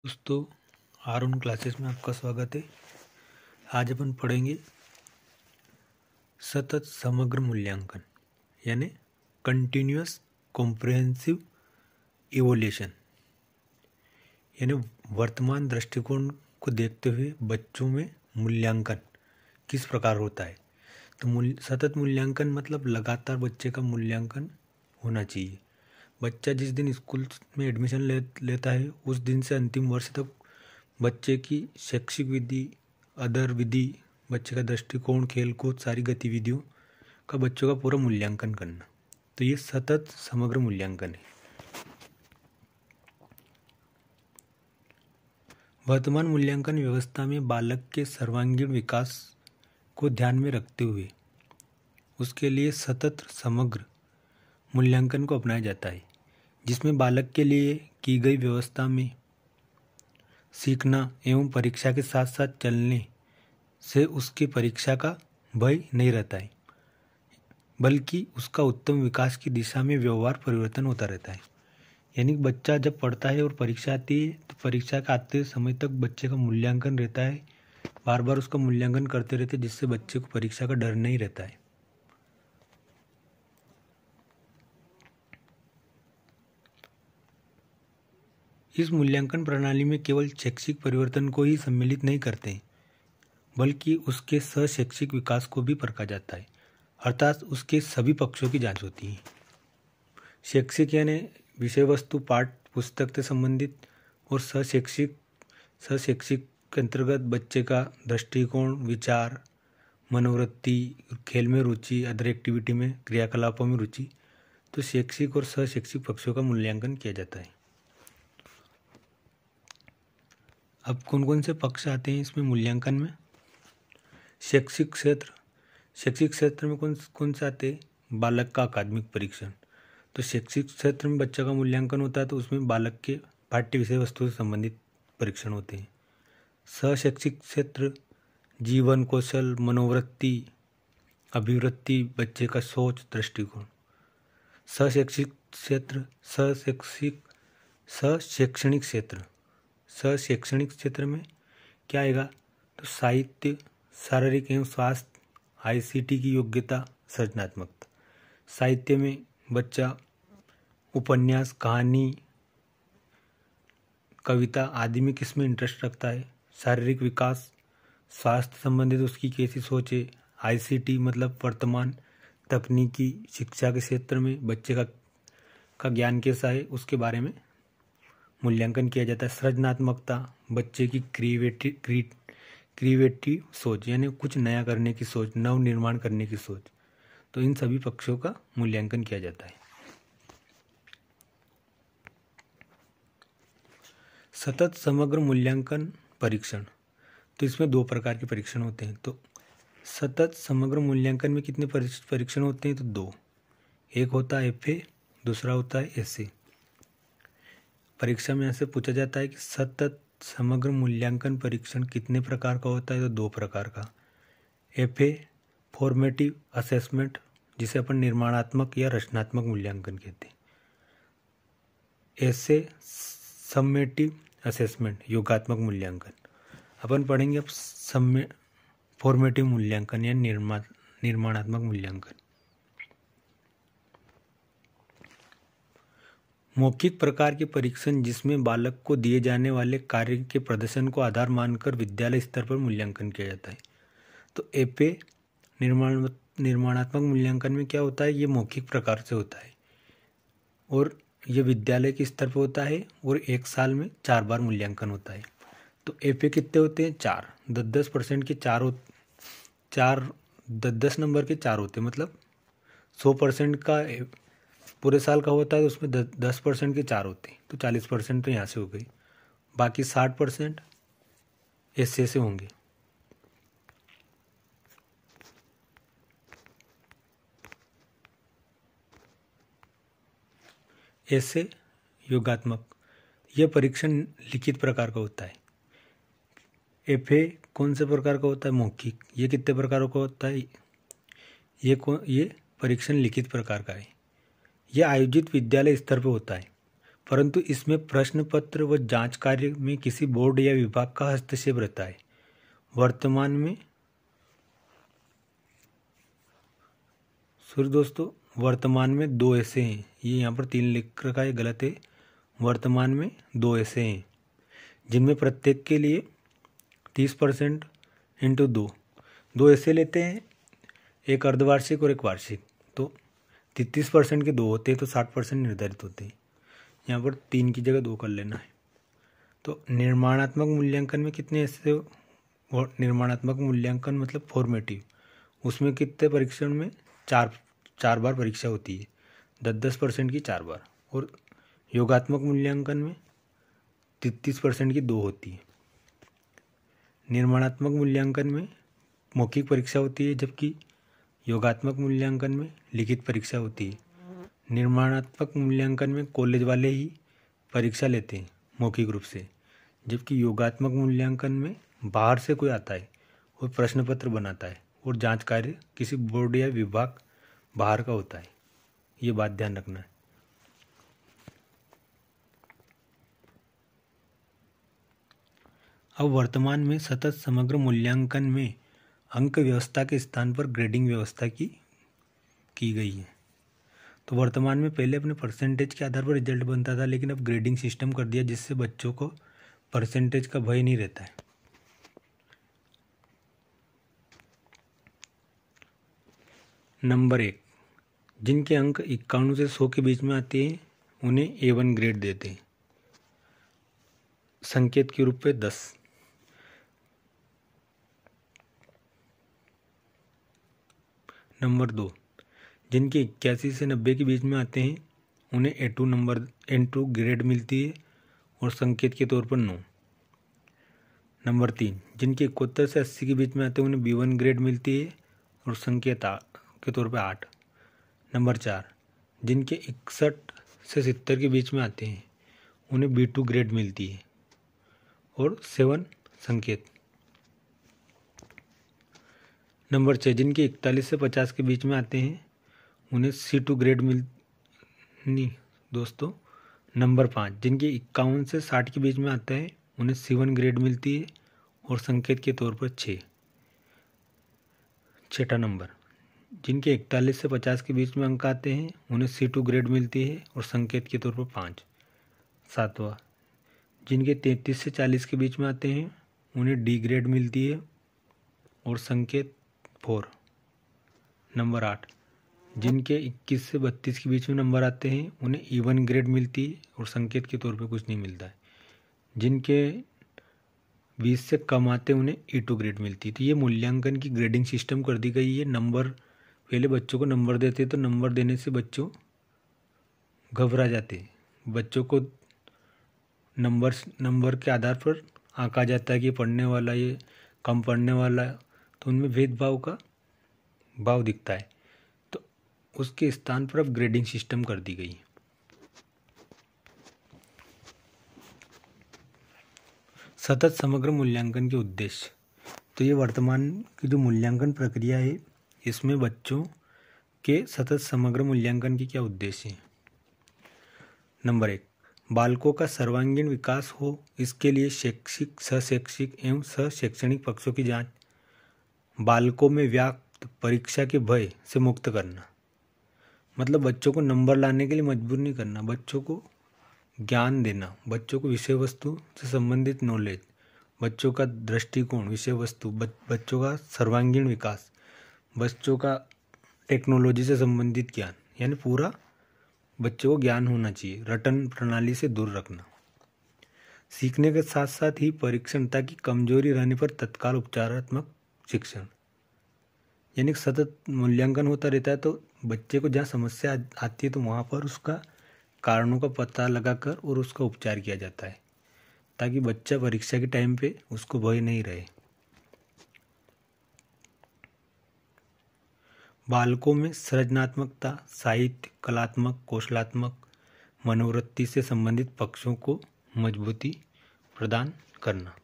दोस्तों, are classes में आपका स्वागत है। आज अपन पढ़ेंगे सतत समग्र मूल्यांकन यानी कंटिन्यूअस कॉम्प्रिहेंसिव इवोल्यूशन, यानी वर्तमान दृष्टिकोण को देखते हुए बच्चों में मूल्यांकन किस प्रकार होता है। तो सतत मूल्यांकन मतलब लगातार बच्चे का मूल्यांकन होना चाहिए। बच्चा जिस दिन स्कूल में एडमिशन लेता है उस दिन से अंतिम वर्ष तक बच्चे की शैक्षिक विधि, अदर विधि, बच्चे का दृष्टिकोण, खेलकूद, सारी गतिविधियों का बच्चों का पूरा मूल्यांकन करना, तो ये सतत समग्र मूल्यांकन है। वर्तमान मूल्यांकन व्यवस्था में बालक के सर्वांगीण विकास को ध्यान में रखते हुए उसके लिए सतत समग्र मूल्यांकन को अपनाया जाता है, जिसमें बालक के लिए की गई व्यवस्था में सीखना एवं परीक्षा के साथ साथ चलने से उसकी परीक्षा का भय नहीं रहता है, बल्कि उसका उत्तम विकास की दिशा में व्यवहार परिवर्तन होता रहता है। यानी बच्चा जब पढ़ता है और परीक्षा आती है तो परीक्षा के आते समय तक बच्चे का मूल्यांकन रहता है, बार बार उसका मूल्यांकन करते रहते, जिससे बच्चे को परीक्षा का डर नहीं रहता है। इस मूल्यांकन प्रणाली में केवल शैक्षिक परिवर्तन को ही सम्मिलित नहीं करते, बल्कि उसके शैक्षिक विकास को भी परखा जाता है, अर्थात उसके सभी पक्षों की जांच होती है। शैक्षिक यानी विषय वस्तु, पाठ पुस्तक से संबंधित, और शैक्षिक के अंतर्गत बच्चे का दृष्टिकोण, विचार, मनोवृत्ति, खेल में रुचि, अदर एक्टिविटी में, क्रियाकलापों में रुचि, तो शैक्षिक और शैक्षिक पक्षों का मूल्यांकन किया जाता है। अब कौन कौन से पक्ष आते हैं इसमें मूल्यांकन में? शैक्षिक क्षेत्र में कौन से आते हैं? बालक का अकादमिक परीक्षण। तो शैक्षिक क्षेत्र में बच्चा का मूल्यांकन होता है, तो उसमें बालक के पाठ्य विषय वस्तु से संबंधित परीक्षण होते हैं। शैक्षिक क्षेत्र जीवन कौशल, मनोवृत्ति, अभिवृत्ति, बच्चे का सोच, दृष्टिकोण। शैक्षिक क्षेत्र शैक्षणिक क्षेत्र में क्या आएगा? तो साहित्य, शारीरिक एवं स्वास्थ्य, ICT की योग्यता, सृजनात्मकता। साहित्य में बच्चा उपन्यास, कहानी, कविता आदि में किस में इंटरेस्ट रखता है। शारीरिक विकास, स्वास्थ्य संबंधित उसकी कैसी सोच है। ICT मतलब वर्तमान तकनीकी शिक्षा के क्षेत्र में बच्चे का ज्ञान कैसा है, उसके बारे में मूल्यांकन किया जाता है। सृजनात्मकता, बच्चे की क्रिएटिव सोच, यानी कुछ नया करने की सोच, नव निर्माण करने की सोच, तो इन सभी पक्षों का मूल्यांकन किया जाता है। सतत समग्र मूल्यांकन परीक्षण, तो इसमें दो प्रकार के परीक्षण होते हैं। तो सतत समग्र मूल्यांकन में कितने परीक्षण होते हैं? तो दो। एक होता है FA, दूसरा होता है SA। परीक्षा में ऐसे पूछा जाता है कि सतत समग्र मूल्यांकन परीक्षण कितने प्रकार का होता है? तो दो प्रकार का। FA फॉर्मेटिव असेसमेंट, जिसे अपन निर्माणात्मक या रचनात्मक मूल्यांकन कहते हैं। SA सम्मेटिव असेसमेंट, योगात्मक मूल्यांकन। अपन पढ़ेंगे अब फॉर्मेटिव मूल्यांकन या निर्माणात्मक मूल्यांकन। मौखिक प्रकार के परीक्षण, जिसमें बालक को दिए जाने वाले कार्य के प्रदर्शन को आधार मानकर विद्यालय स्तर पर मूल्यांकन किया जाता है। तो FA निर्माणात्मक मूल्यांकन में क्या होता है? ये मौखिक प्रकार से होता है और ये विद्यालय के स्तर पर होता है और एक साल में 4 बार मूल्यांकन होता है। तो FA कितने होते हैं? 4। 10% के 10 नंबर के 4 होते हैं, मतलब 100% का पूरे साल का होता है, तो उसमें 10% के 4 होते हैं, तो 40% तो यहाँ से हो गई। बाकी 60% SA से होंगे। ऐसे योगात्मक, यह परीक्षण लिखित प्रकार का होता है। FA कौन से प्रकार का होता है? मौखिक। ये कितने प्रकारों का होता है? ये परीक्षण लिखित प्रकार का है। यह आयोजित विद्यालय स्तर पर होता है। परंतु इसमें प्रश्न पत्र व जांच कार्य में किसी बोर्ड या विभाग का हस्तक्षेप रहता है। वर्तमान में वर्तमान में 2 ऐसे हैं, ये यहाँ पर 3 लिख रखा है, गलत है। वर्तमान में 2 ऐसे हैं जिनमें प्रत्येक के लिए 30% इंटू 2 ऐसे लेते हैं, एक अर्धवार्षिक और एक वार्षिक, तो 33% के 2 होते हैं, तो 60% निर्धारित होते हैं। यहाँ पर 3 की जगह 2 कर लेना है। तो निर्माणात्मक मूल्यांकन में कितने ऐसे, निर्माणात्मक मूल्यांकन मतलब फॉर्मेटिव, उसमें कितने परीक्षण में 4 बार परीक्षा होती है, 10% की 4 बार। और योगात्मक मूल्यांकन में 33% की 2 होती है। निर्माणात्मक मूल्यांकन में मौखिक परीक्षा होती है, जबकि योगात्मक मूल्यांकन में लिखित परीक्षा होती है। निर्माणात्मक मूल्यांकन में कॉलेज वाले ही परीक्षा लेते हैं मौखिक रूप से, जबकि योगात्मक मूल्यांकन में बाहर से कोई आता है और प्रश्न पत्र बनाता है और जांच कार्य किसी बोर्ड या विभाग बाहर का होता है। ये बात ध्यान रखना है। अब वर्तमान में सतत समग्र मूल्यांकन में अंक व्यवस्था के स्थान पर ग्रेडिंग व्यवस्था की गई है। तो वर्तमान में पहले अपने परसेंटेज के आधार पर रिजल्ट बनता था, लेकिन अब ग्रेडिंग सिस्टम कर दिया, जिससे बच्चों को परसेंटेज का भय नहीं रहता है। नंबर 1, जिनके अंक 51 से 100 के बीच में आते हैं उन्हें A1 ग्रेड देते हैं, संकेत के रूप में 10। नंबर 2, जिनके 81 से 90 के बीच में आते हैं उन्हें A2 ग्रेड मिलती है और संकेत के तौर पर 9। नंबर 3, जिनके 71 से 80 के बीच में आते हैं उन्हें B1 ग्रेड मिलती है और संकेत के तौर पर 8। नंबर 4, जिनके 61 से 70 के बीच में आते हैं उन्हें B2 ग्रेड मिलती है और 7 संकेत। नंबर 6, जिनके 41 से 50 के बीच में आते हैं उन्हें C2 ग्रेड नंबर 5, जिनके 51 से 60 के बीच में आता है उन्हें C1 ग्रेड मिलती है और संकेत के तौर पर 6। 6ठा नंबर, जिनके 41 से 50 के बीच में अंक आते हैं उन्हें C2 ग्रेड मिलती है और संकेत के तौर पर 5। 7वां, जिनके 33 से 40 के बीच में आते हैं उन्हें D ग्रेड मिलती है और संकेत 4। नंबर 8, जिनके 21 से 32 के बीच में नंबर आते हैं उन्हें E1 ग्रेड मिलती है और संकेत के तौर पर कुछ नहीं मिलता है। जिनके 20 से कम आते हैं उन्हें E2 ग्रेड मिलती है। तो ये मूल्यांकन की ग्रेडिंग सिस्टम कर दी गई है। नंबर, पहले बच्चों को नंबर देते तो नंबर देने से बच्चों घबरा जाते, बच्चों को नंबर के आधार पर आंका जाता है कि पढ़ने वाला, ये कम पढ़ने वाला, तो उनमें भेदभाव का भाव दिखता है। तो उसके स्थान पर अब ग्रेडिंग सिस्टम कर दी गई। सतत समग्र मूल्यांकन के उद्देश्य, तो ये वर्तमान की जो मूल्यांकन प्रक्रिया है इसमें बच्चों के सतत समग्र मूल्यांकन के क्या उद्देश्य हैं। नंबर 1, बालकों का सर्वांगीण विकास हो, इसके लिए शैक्षिक, सहशैक्षिक एवं सहशैक्षणिक पक्षों की जांच, बालकों में व्याप्त परीक्षा के भय से मुक्त करना, मतलब बच्चों को नंबर लाने के लिए मजबूर नहीं करना, बच्चों को ज्ञान देना, बच्चों को विषय वस्तु से संबंधित नॉलेज, बच्चों का दृष्टिकोण, विषय वस्तु, बच्चों का सर्वांगीण विकास, बच्चों का टेक्नोलॉजी से संबंधित ज्ञान, यानी पूरा बच्चों को ज्ञान होना चाहिए, रटन प्रणाली से दूर रखना। सीखने के साथ साथ ही परीक्षणता की कमजोरी रहने पर तत्काल उपचारात्मक शिक्षण, यानी सतत मूल्यांकन होता रहता है, तो बच्चे को जहाँ समस्या आती है तो वहाँ पर उसका कारणों का पता लगाकर और उसका उपचार किया जाता है, ताकि बच्चा परीक्षा के टाइम पे उसको भय नहीं रहे। बालकों में सृजनात्मकता, साहित्य, कलात्मक, कौशलात्मक, मनोवृत्ति से संबंधित पक्षों को मजबूती प्रदान करना।